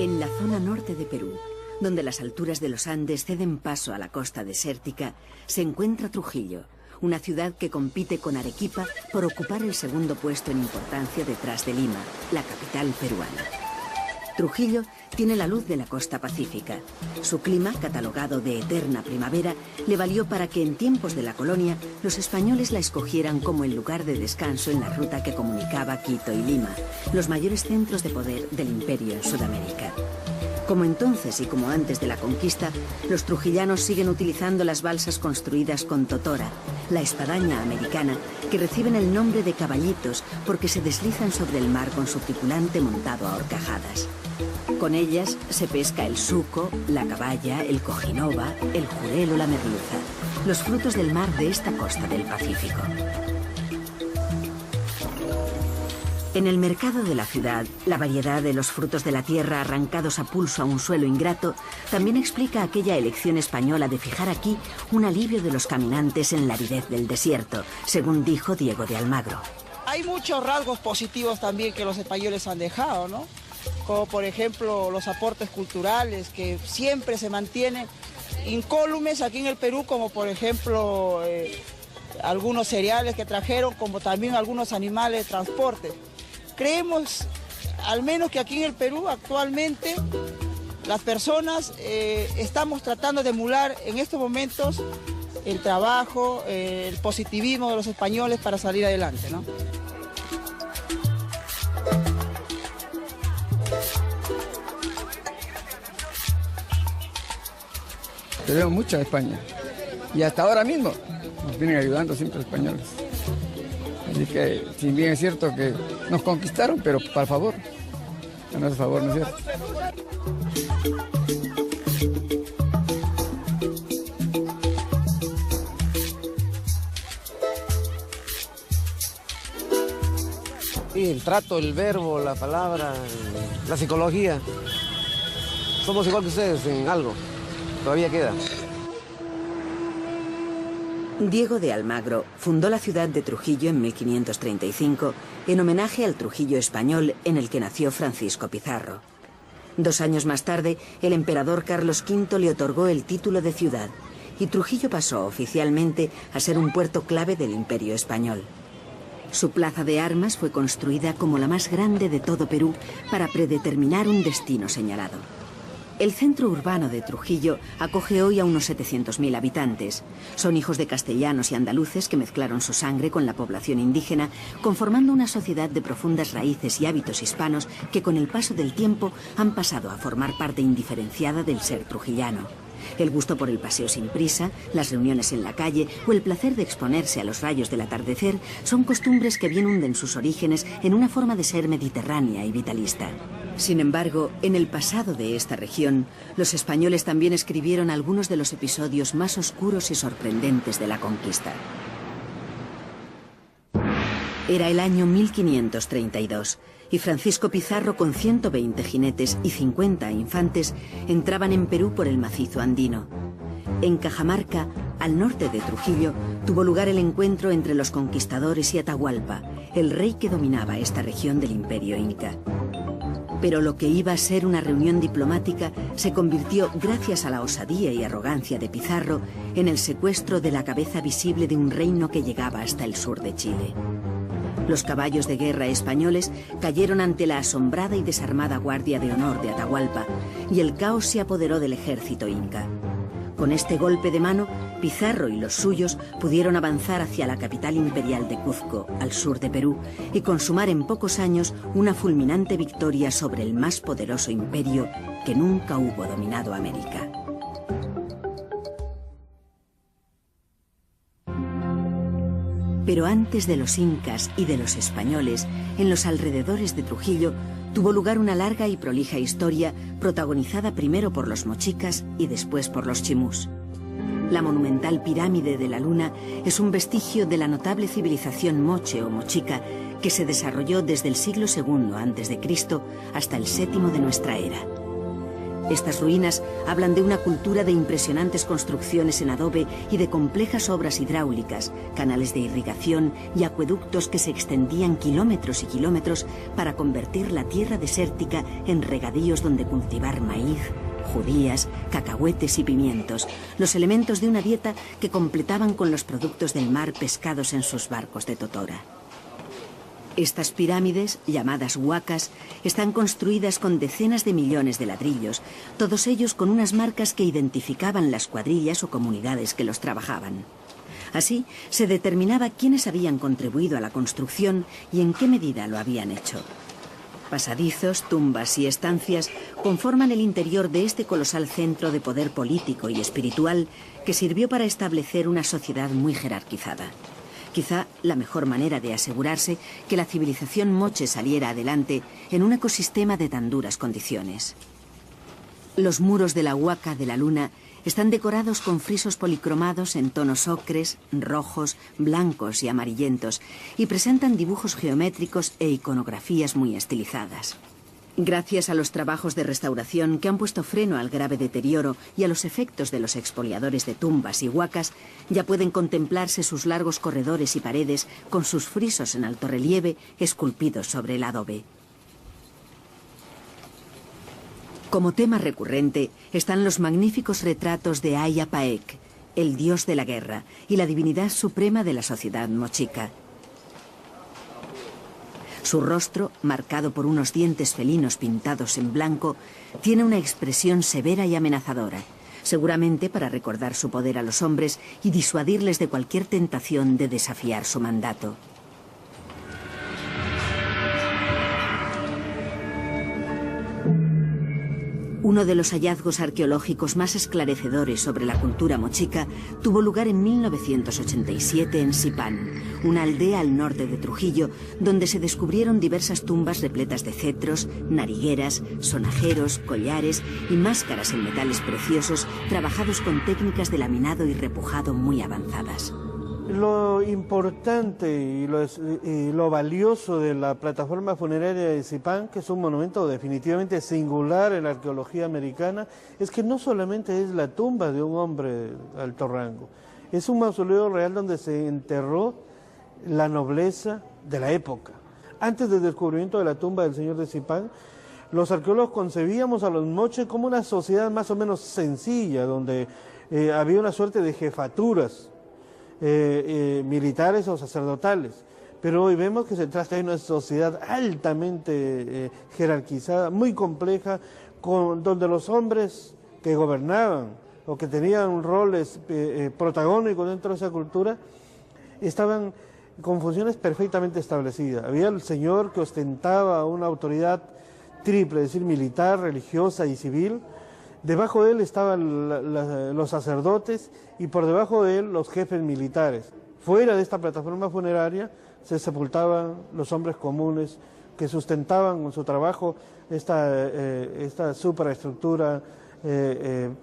En la zona norte de Perú, donde las alturas de los Andes ceden paso a la costa desértica, se encuentra Trujillo, una ciudad que compite con Arequipa por ocupar el segundo puesto en importancia detrás de Lima, la capital peruana. Trujillo tiene la luz de la costa pacífica. Su clima, catalogado de eterna primavera, le valió para que en tiempos de la colonia los españoles la escogieran como el lugar de descanso en la ruta que comunicaba Quito y Lima, los mayores centros de poder del imperio en Sudamérica. Como entonces y como antes de la conquista, los trujillanos siguen utilizando las balsas construidas con totora, la espadaña americana, que reciben el nombre de caballitos porque se deslizan sobre el mar con su tripulante montado a horcajadas. Con ellas se pesca el suco, la caballa, el cojinova, el jurel o la merluza, los frutos del mar de esta costa del Pacífico. En el mercado de la ciudad, la variedad de los frutos de la tierra arrancados a pulso a un suelo ingrato también explica aquella elección española de fijar aquí un alivio de los caminantes en la aridez del desierto, según dijo Diego de Almagro. Hay muchos rasgos positivos también que los españoles han dejado, ¿no? Como por ejemplo los aportes culturales que siempre se mantienen incólumes aquí en el Perú, como por ejemplo algunos cereales que trajeron, como también algunos animales de transporte. Creemos, al menos que aquí en el Perú actualmente, las personas estamos tratando de emular en estos momentos el trabajo, el positivismo de los españoles para salir adelante, ¿no? Debemos mucho a España y hasta ahora mismo nos vienen ayudando siempre los españoles. Así que, si bien es cierto que nos conquistaron, pero para favor, a nuestro favor, ¿no es cierto? Sí, el trato, el verbo, la palabra, la psicología. Somos igual que ustedes en algo, todavía queda. Diego de Almagro fundó la ciudad de Trujillo en 1535 en homenaje al Trujillo español en el que nació Francisco Pizarro. 2 años más tarde, el emperador Carlos V le otorgó el título de ciudad y Trujillo pasó oficialmente a ser un puerto clave del Imperio español. Su plaza de armas fue construida como la más grande de todo Perú para predeterminar un destino señalado. El centro urbano de Trujillo acoge hoy a unos 700.000 habitantes. Son hijos de castellanos y andaluces que mezclaron su sangre con la población indígena, conformando una sociedad de profundas raíces y hábitos hispanos que con el paso del tiempo han pasado a formar parte indiferenciada del ser trujillano. El gusto por el paseo sin prisa, las reuniones en la calle o el placer de exponerse a los rayos del atardecer son costumbres que bien hunden sus orígenes en una forma de ser mediterránea y vitalista. Sin embargo, en el pasado de esta región, los españoles también escribieron algunos de los episodios más oscuros y sorprendentes de la conquista. Era el año 1532 y Francisco Pizarro, con 120 jinetes y 50 infantes, entraban en Perú por el macizo andino. En Cajamarca, al norte de Trujillo, tuvo lugar el encuentro entre los conquistadores y Atahualpa, el rey que dominaba esta región del Imperio Inca. Pero lo que iba a ser una reunión diplomática se convirtió, gracias a la osadía y arrogancia de Pizarro, en el secuestro de la cabeza visible de un reino que llegaba hasta el sur de Chile. Los caballos de guerra españoles cayeron ante la asombrada y desarmada Guardia de Honor de Atahualpa, y el caos se apoderó del ejército inca. Con este golpe de mano, Pizarro y los suyos pudieron avanzar hacia la capital imperial de Cuzco, al sur de Perú, y consumar en pocos años una fulminante victoria sobre el más poderoso imperio que nunca hubo dominado América. Pero antes de los incas y de los españoles, en los alrededores de Trujillo, tuvo lugar una larga y prolija historia protagonizada primero por los mochicas y después por los chimús. La monumental pirámide de la Luna es un vestigio de la notable civilización moche o mochica que se desarrolló desde el siglo II a.C. hasta el VII de nuestra era. Estas ruinas hablan de una cultura de impresionantes construcciones en adobe y de complejas obras hidráulicas, canales de irrigación y acueductos que se extendían kilómetros y kilómetros para convertir la tierra desértica en regadíos donde cultivar maíz, judías, cacahuetes y pimientos, los elementos de una dieta que completaban con los productos del mar pescados en sus barcos de totora. Estas pirámides, llamadas huacas, están construidas con decenas de millones de ladrillos, todos ellos con unas marcas que identificaban las cuadrillas o comunidades que los trabajaban. Así, se determinaba quiénes habían contribuido a la construcción y en qué medida lo habían hecho. Pasadizos, tumbas y estancias conforman el interior de este colosal centro de poder político y espiritual que sirvió para establecer una sociedad muy jerarquizada. Quizá la mejor manera de asegurarse que la civilización moche saliera adelante en un ecosistema de tan duras condiciones. Los muros de la Huaca de la Luna están decorados con frisos policromados en tonos ocres, rojos, blancos y amarillentos y presentan dibujos geométricos e iconografías muy estilizadas. Gracias a los trabajos de restauración que han puesto freno al grave deterioro y a los efectos de los expoliadores de tumbas y huacas, ya pueden contemplarse sus largos corredores y paredes con sus frisos en alto relieve esculpidos sobre el adobe. Como tema recurrente están los magníficos retratos de Aya Paek, el dios de la guerra y la divinidad suprema de la sociedad mochica. Su rostro, marcado por unos dientes felinos pintados en blanco, tiene una expresión severa y amenazadora, seguramente para recordar su poder a los hombres y disuadirles de cualquier tentación de desafiar su mandato. Uno de los hallazgos arqueológicos más esclarecedores sobre la cultura mochica tuvo lugar en 1987 en Sipán, una aldea al norte de Trujillo, donde se descubrieron diversas tumbas repletas de cetros, narigueras, sonajeros, collares y máscaras en metales preciosos trabajados con técnicas de laminado y repujado muy avanzadas. Lo importante y lo valioso de la plataforma funeraria de Sipán, que es un monumento definitivamente singular en la arqueología americana, es que no solamente es la tumba de un hombre de alto rango, es un mausoleo real donde se enterró la nobleza de la época. Antes del descubrimiento de la tumba del señor de Sipán, los arqueólogos concebíamos a los moches como una sociedad más o menos sencilla, donde había una suerte de jefaturas militares o sacerdotales, pero hoy vemos que se trata de una sociedad altamente jerarquizada, muy compleja, donde los hombres que gobernaban o que tenían roles protagónicos dentro de esa cultura estaban con funciones perfectamente establecidas. Había el señor que ostentaba una autoridad triple, es decir, militar, religiosa y civil. Debajo de él estaban los sacerdotes y por debajo de él los jefes militares. Fuera de esta plataforma funeraria se sepultaban los hombres comunes que sustentaban con su trabajo esta superestructura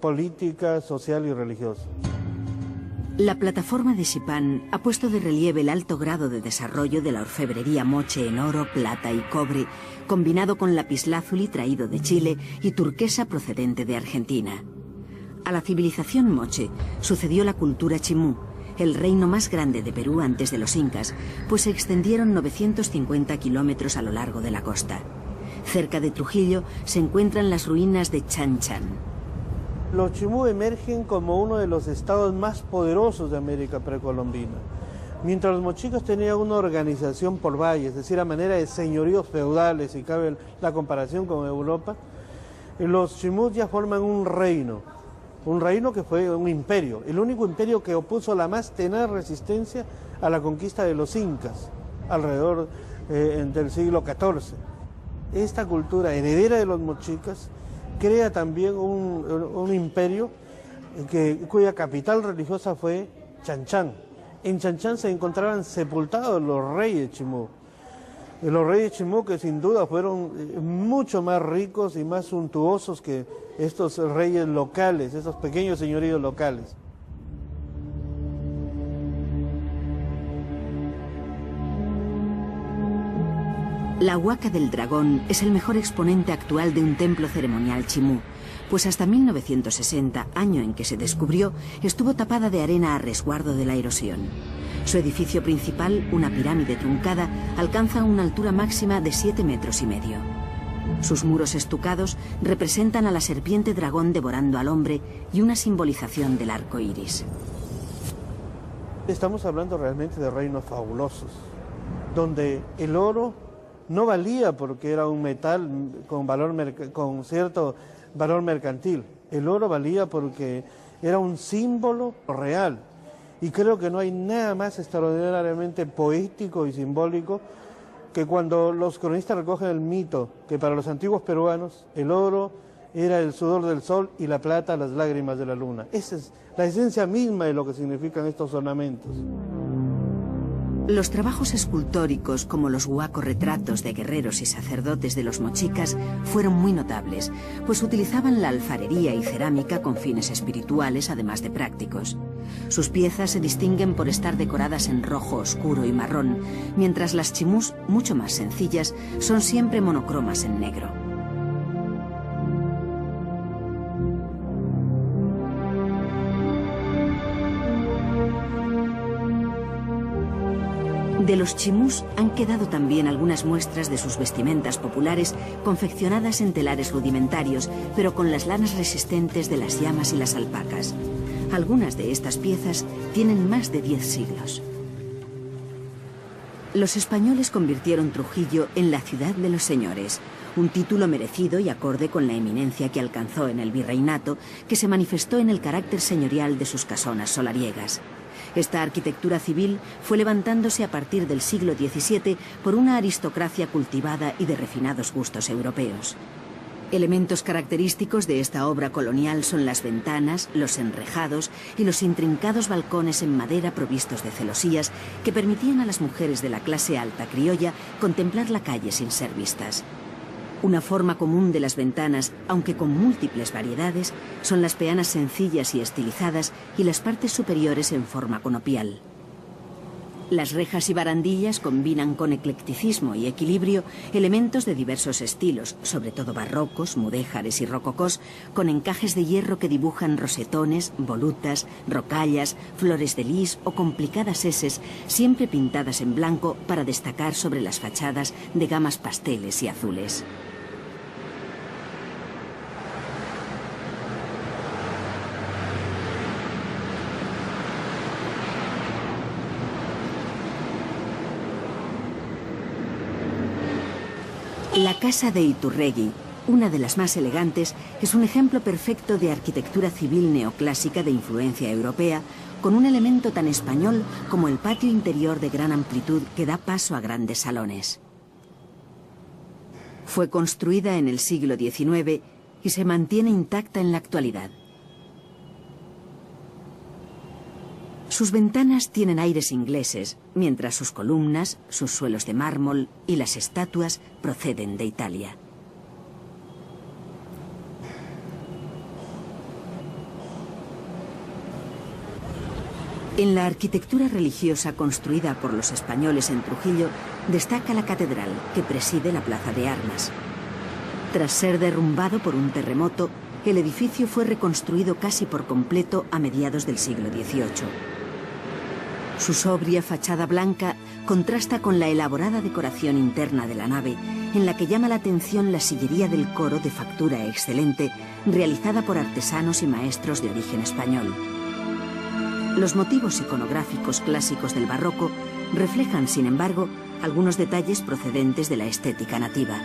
política, social y religiosa. La plataforma de Sipán ha puesto de relieve el alto grado de desarrollo de la orfebrería moche en oro, plata y cobre, combinado con lapislázuli traído de Chile y turquesa procedente de Argentina. A la civilización moche sucedió la cultura chimú, el reino más grande de Perú antes de los incas, pues se extendieron 950 kilómetros a lo largo de la costa. Cerca de Trujillo se encuentran las ruinas de Chan Chan. Los chimú emergen como uno de los estados más poderosos de América precolombina. Mientras los mochicos tenían una organización por valles, es decir, a manera de señoríos feudales, si cabe la comparación con Europa, los chimú ya forman un reino que fue un imperio, el único imperio que opuso la más tenaz resistencia a la conquista de los incas, alrededor del siglo XIV. Esta cultura heredera de los mochicas crea también un imperio cuya capital religiosa fue Chan Chan. En Chan Chan se encontraban sepultados los reyes chimú. Los reyes chimú que sin duda fueron mucho más ricos y más suntuosos que estos reyes locales, estos pequeños señoríos locales. La Huaca del Dragón es el mejor exponente actual de un templo ceremonial chimú, pues hasta 1960, año en que se descubrió, estuvo tapada de arena a resguardo de la erosión. Su edificio principal, una pirámide truncada, alcanza una altura máxima de 7,5 metros. Sus muros estucados representan a la serpiente dragón devorando al hombre y una simbolización del arco iris. Estamos hablando realmente de reinos fabulosos, donde el oro no valía porque era un metal con cierto valor mercantil. El oro valía porque era un símbolo real. Y creo que no hay nada más extraordinariamente poético y simbólico que cuando los cronistas recogen el mito que para los antiguos peruanos el oro era el sudor del sol y la plata las lágrimas de la luna. Esa es la esencia misma de lo que significan estos ornamentos. Los trabajos escultóricos, como los huacos retratos de guerreros y sacerdotes de los mochicas, fueron muy notables, pues utilizaban la alfarería y cerámica con fines espirituales, además de prácticos. Sus piezas se distinguen por estar decoradas en rojo oscuro y marrón, mientras las chimús, mucho más sencillas, son siempre monocromas en negro. De los chimús han quedado también algunas muestras de sus vestimentas populares confeccionadas en telares rudimentarios, pero con las lanas resistentes de las llamas y las alpacas. Algunas de estas piezas tienen más de 10 siglos. Los españoles convirtieron Trujillo en la ciudad de los señores, un título merecido y acorde con la eminencia que alcanzó en el virreinato, que se manifestó en el carácter señorial de sus casonas solariegas. Esta arquitectura civil fue levantándose a partir del siglo XVII por una aristocracia cultivada y de refinados gustos europeos. Elementos característicos de esta obra colonial son las ventanas, los enrejados y los intrincados balcones en madera provistos de celosías que permitían a las mujeres de la clase alta criolla contemplar la calle sin ser vistas. Una forma común de las ventanas, aunque con múltiples variedades, son las peanas sencillas y estilizadas y las partes superiores en forma conopial. Las rejas y barandillas combinan con eclecticismo y equilibrio elementos de diversos estilos, sobre todo barrocos, mudéjares y rococós, con encajes de hierro que dibujan rosetones, volutas, rocallas, flores de lis o complicadas eses, siempre pintadas en blanco para destacar sobre las fachadas de gamas pasteles y azules. La casa de Iturregui, una de las más elegantes, es un ejemplo perfecto de arquitectura civil neoclásica de influencia europea, con un elemento tan español como el patio interior de gran amplitud que da paso a grandes salones. Fue construida en el siglo XIX y se mantiene intacta en la actualidad. Sus ventanas tienen aires ingleses, mientras sus columnas, sus suelos de mármol y las estatuas proceden de Italia. En la arquitectura religiosa construida por los españoles en Trujillo destaca la catedral que preside la Plaza de Armas. Tras ser derrumbado por un terremoto, el edificio fue reconstruido casi por completo a mediados del siglo XVIII. Su sobria fachada blanca contrasta con la elaborada decoración interna de la nave, en la que llama la atención la sillería del coro de factura excelente, realizada por artesanos y maestros de origen español. Los motivos iconográficos clásicos del barroco reflejan, sin embargo, algunos detalles procedentes de la estética nativa.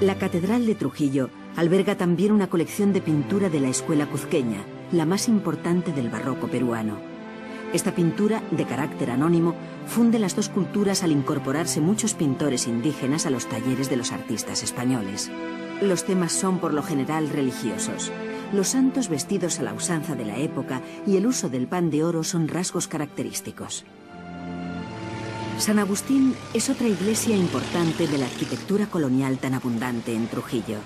La Catedral de Trujillo alberga también una colección de pintura de la escuela cuzqueña, la más importante del barroco peruano. Esta pintura, de carácter anónimo, funde las dos culturas al incorporarse muchos pintores indígenas a los talleres de los artistas españoles. Los temas son por lo general religiosos. Los santos vestidos a la usanza de la época y el uso del pan de oro son rasgos característicos. San Agustín es otra iglesia importante de la arquitectura colonial tan abundante en Trujillo.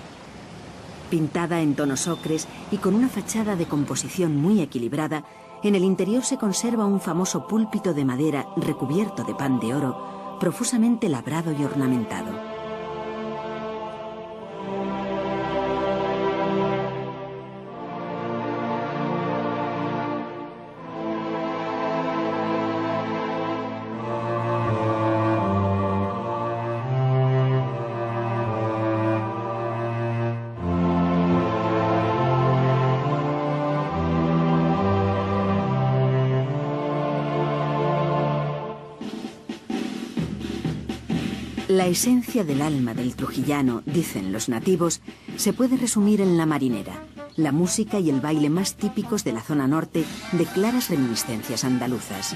Pintada en tonos ocres y con una fachada de composición muy equilibrada, en el interior se conserva un famoso púlpito de madera recubierto de pan de oro, profusamente labrado y ornamentado. La esencia del alma del trujillano, dicen los nativos, se puede resumir en la marinera, la música y el baile más típicos de la zona norte de claras reminiscencias andaluzas.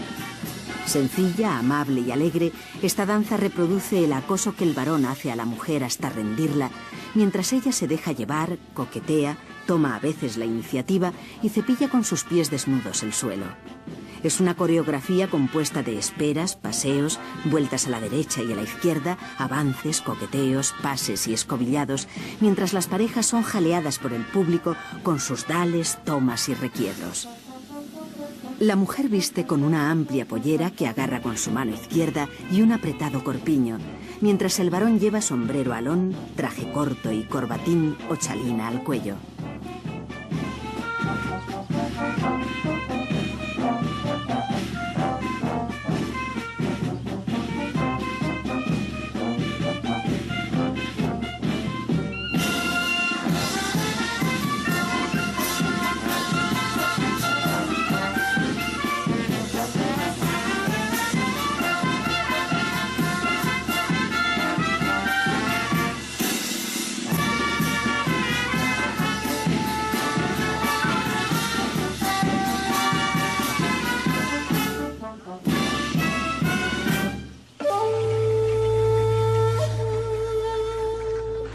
Sencilla, amable y alegre, esta danza reproduce el acoso que el varón hace a la mujer hasta rendirla, mientras ella se deja llevar, coquetea, toma a veces la iniciativa y cepilla con sus pies desnudos el suelo. Es una coreografía compuesta de esperas, paseos, vueltas a la derecha y a la izquierda, avances, coqueteos, pases y escobillados, mientras las parejas son jaleadas por el público con sus dales, tomas y requiebros. La mujer viste con una amplia pollera que agarra con su mano izquierda y un apretado corpiño, mientras el varón lleva sombrero alón, traje corto y corbatín o chalina al cuello.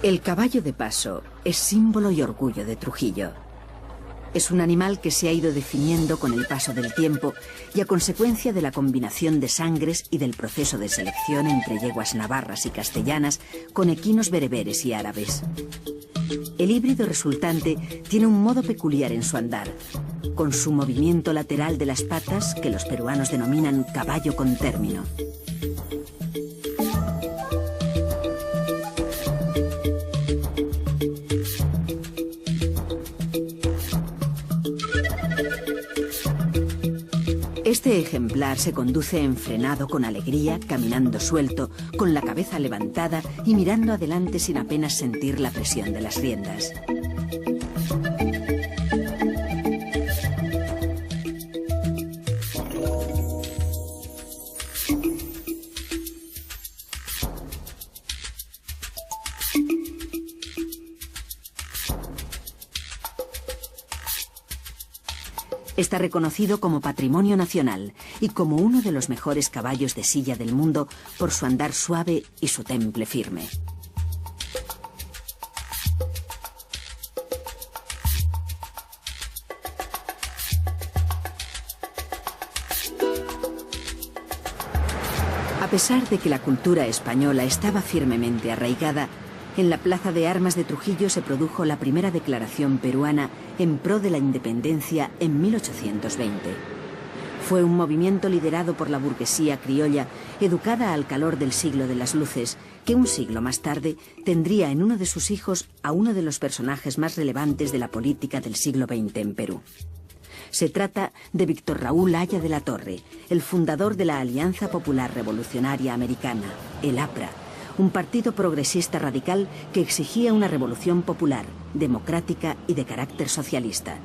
El caballo de paso es símbolo y orgullo de Trujillo. Es un animal que se ha ido definiendo con el paso del tiempo y a consecuencia de la combinación de sangres y del proceso de selección entre yeguas navarras y castellanas con equinos bereberes y árabes. El híbrido resultante tiene un modo peculiar en su andar, con su movimiento lateral de las patas que los peruanos denominan caballo con término. Este ejemplar se conduce enfrenado con alegría, caminando suelto, con la cabeza levantada y mirando adelante sin apenas sentir la presión de las riendas. Está reconocido como patrimonio nacional y como uno de los mejores caballos de silla del mundo por su andar suave y su temple firme. A pesar de que la cultura española estaba firmemente arraigada, en la Plaza de Armas de Trujillo se produjo la primera declaración peruana en pro de la independencia en 1820. Fue un movimiento liderado por la burguesía criolla, educada al calor del siglo de las luces, que un siglo más tarde tendría en uno de sus hijos a uno de los personajes más relevantes de la política del siglo XX en Perú. Se trata de Víctor Raúl Haya de la Torre, el fundador de la Alianza Popular Revolucionaria Americana, el APRA, un partido progresista radical que exigía una revolución popular, democrática y de carácter socialista.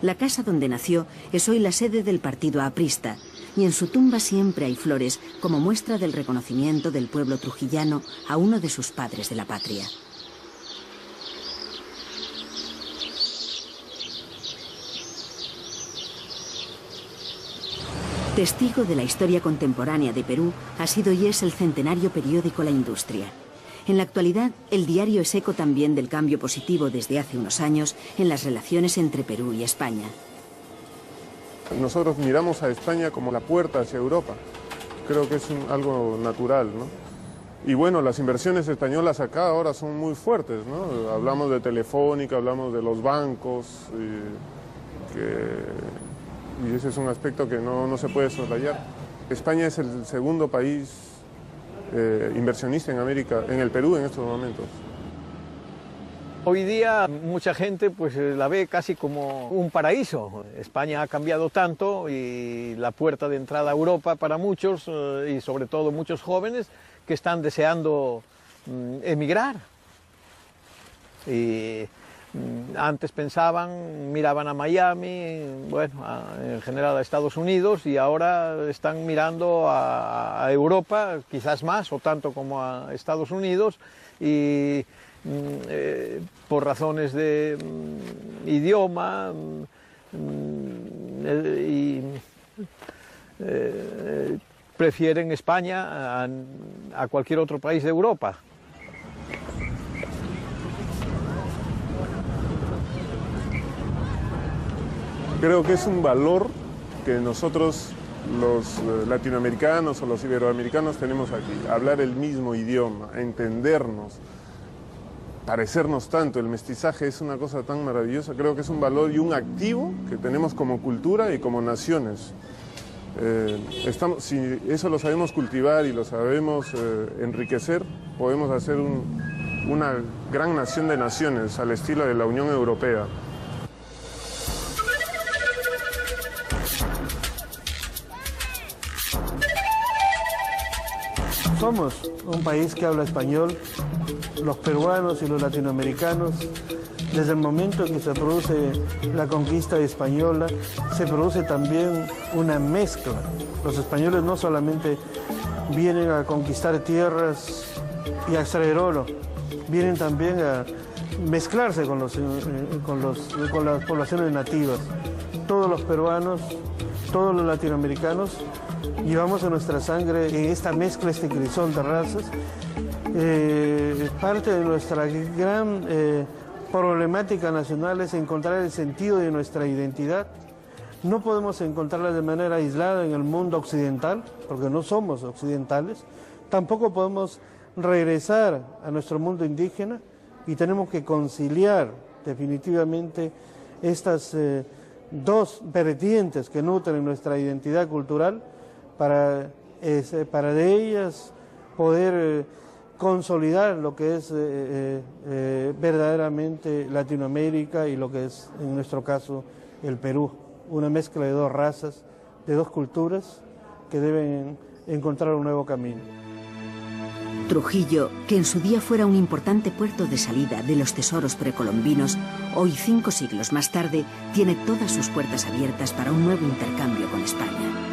La casa donde nació es hoy la sede del partido aprista, y en su tumba siempre hay flores como muestra del reconocimiento del pueblo trujillano a uno de sus padres de la patria. Testigo de la historia contemporánea de Perú ha sido y es el centenario periódico La Industria. En la actualidad, el diario es eco también del cambio positivo desde hace unos años en las relaciones entre Perú y España. Nosotros miramos a España como la puerta hacia Europa. Creo que es algo natural, ¿no? Y bueno, las inversiones españolas acá ahora son muy fuertes, ¿no? Hablamos de Telefónica, hablamos de los bancos, y ese es un aspecto que no se puede soslayar. España es el segundo país inversionista en América, en el Perú en estos momentos. Hoy día mucha gente pues la ve casi como un paraíso. España ha cambiado tanto y la puerta de entrada a Europa para muchos y sobre todo muchos jóvenes que están deseando emigrar. Y antes miraban a Miami, bueno, en general a Estados Unidos, y ahora están mirando a Europa, quizás más o tanto como a Estados Unidos, y por razones de idioma prefieren España a cualquier otro país de Europa. Creo que es un valor que nosotros, los latinoamericanos o los iberoamericanos, tenemos aquí. Hablar el mismo idioma, entendernos, parecernos tanto. El mestizaje es una cosa tan maravillosa. Creo que es un valor y un activo que tenemos como cultura y como naciones. Si eso lo sabemos cultivar y lo sabemos enriquecer, podemos hacer una gran nación de naciones al estilo de la Unión Europea. Somos un país que habla español, los peruanos y los latinoamericanos. Desde el momento en que se produce la conquista española, se produce también una mezcla. Los españoles no solamente vienen a conquistar tierras y a extraer oro, vienen también a mezclarse con las poblaciones nativas. Todos los peruanos, todos los latinoamericanos, llevamos en nuestra sangre en esta mezcla, este crisol de razas. Parte de nuestra gran problemática nacional es encontrar el sentido de nuestra identidad. No podemos encontrarla de manera aislada en el mundo occidental, porque no somos occidentales. Tampoco podemos regresar a nuestro mundo indígena y tenemos que conciliar definitivamente estas dos vertientes que nutren nuestra identidad cultural para de ellas poder consolidar lo que es verdaderamente Latinoamérica y lo que es, en nuestro caso, el Perú. Una mezcla de dos razas, de dos culturas que deben encontrar un nuevo camino. Trujillo, que en su día fuera un importante puerto de salida de los tesoros precolombinos, hoy 5 siglos más tarde tiene todas sus puertas abiertas para un nuevo intercambio con España.